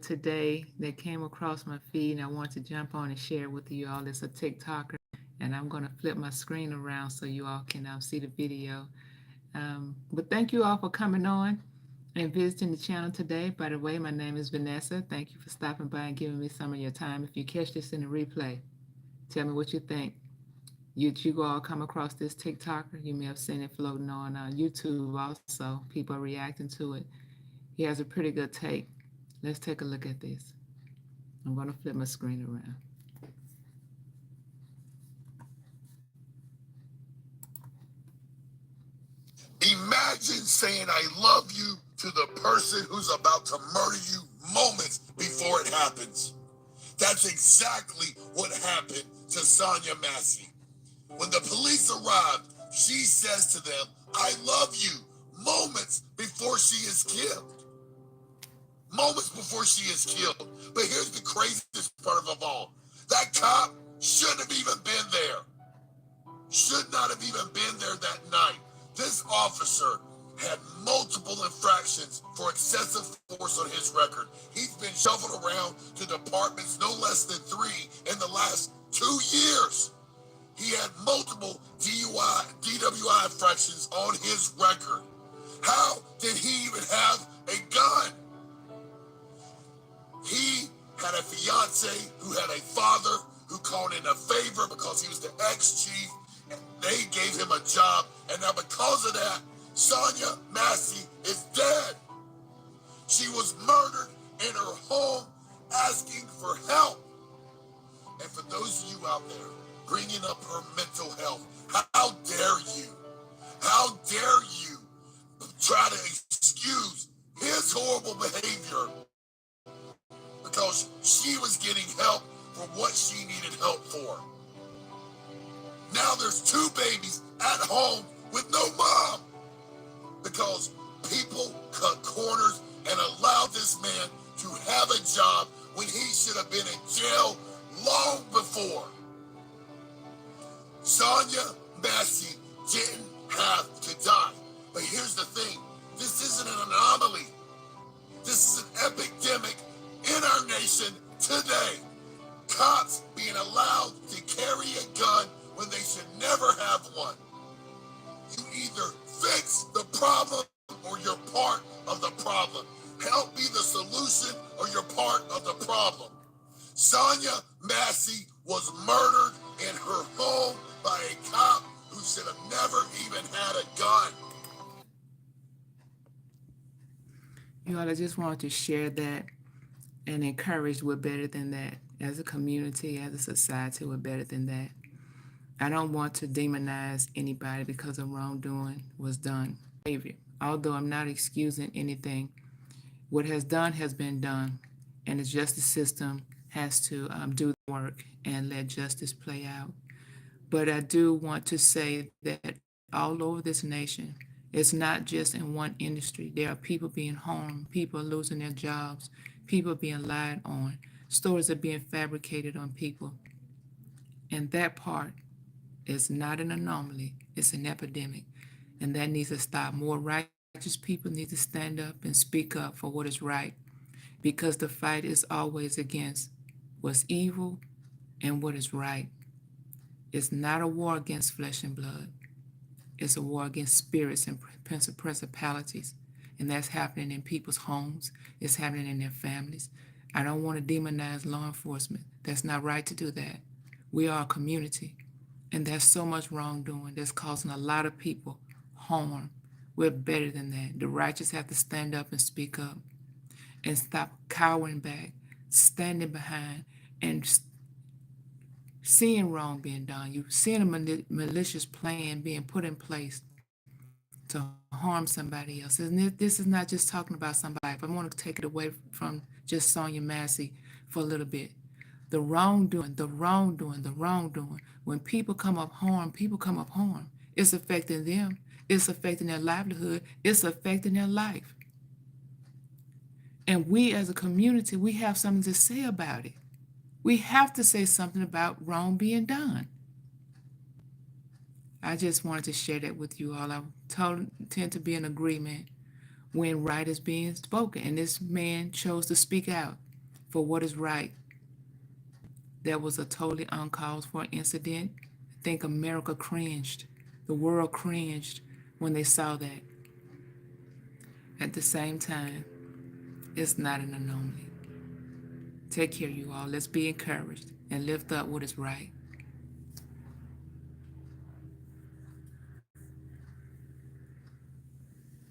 today that came across my feed, and I want to jump on and share with you all. It's a TikToker, and I'm going to flip my screen around so you all can see the video. But thank you all for coming on and visiting the channel today. By the way, my name is Vanessa. Thank you for stopping by and giving me some of your time. If you catch this in the replay, tell me what you think. You all come across this TikToker, you may have seen it floating on YouTube also. People are reacting to it. He has a pretty good take. Let's take a look at this. I'm going to flip my screen around. Imagine saying I love you to the person who's about to murder you moments before it happens. That's exactly what happened to Sonia Massey. When the police arrived, she says to them, I love you, moments before she is killed. Moments before she is killed. But here's the craziest part of all. That cop shouldn't have even been there. Should not have even been there that night. This officer had multiple infractions for excessive force on his record. He's been shuffled around to departments no less than 3 in the last 2 years. He had multiple DWI infractions on his record. How did he even have a gun? He had a fiance who had a father who called in a favor because he was the ex-chief, and they gave him a job, and now because of that, Sonia Massey is dead. She was murdered in her home asking for help. And for those of you out there bringing up her mental health, how dare you? How dare you try to excuse his horrible behavior because she was getting help for what she needed help for. Now there's 2 babies at home with no mom because people cut corners and allowed this man to have a job when he should have been in jail long before. Sonia Massey didn't have to die. But here's the thing. This isn't an anomaly. This is an epidemic in our nation today. Cops being allowed to carry a gun when they should never have one. You either fix the problem or you're part of the problem. Help be the solution or you're part of the problem. Sonia Massey was murdered in her home by a cop who should have never even had a gun. You all, I just wanted to share that and encourage we're better than that. As a community, as a society, we're better than that. I don't want to demonize anybody because a wrongdoing was done. Although I'm not excusing anything, what has been done, and the justice system has to do the work and let justice play out. But I do want to say that all over this nation, it's not just in one industry. There are people being harmed, people are losing their jobs, people being lied on, stories are being fabricated on people. And that part is not an anomaly, it's an epidemic. And that needs to stop. More righteous people need to stand up and speak up for what is right, because the fight is always against what's evil and what is right. It's not a war against flesh and blood. It's a war against spirits and principalities. And that's happening in people's homes. It's happening in their families. I don't want to demonize law enforcement. That's not right to do that. We are a community. And there's so much wrongdoing that's causing a lot of people harm. We're better than that. The righteous have to stand up and speak up and stop cowering back, standing behind, and seeing wrong being done. You seeing a malicious plan being put in place to harm somebody else. And this is not just talking about somebody. If I want to take it away from just Sonia Massey for a little bit, the wrongdoing. When people come up harm, it's affecting them. It's affecting their livelihood. It's affecting their life. And we as a community, we have something to say about it. We have to say something about wrong being done. I just wanted to share that with you all. I tend to be in agreement when right is being spoken, and this man chose to speak out. for what is right. That was a totally uncalled for incident. I think America cringed. The world cringed when they saw that. At the same time, it's not an anomaly. Take care, you all. Let's be encouraged and lift up what is right.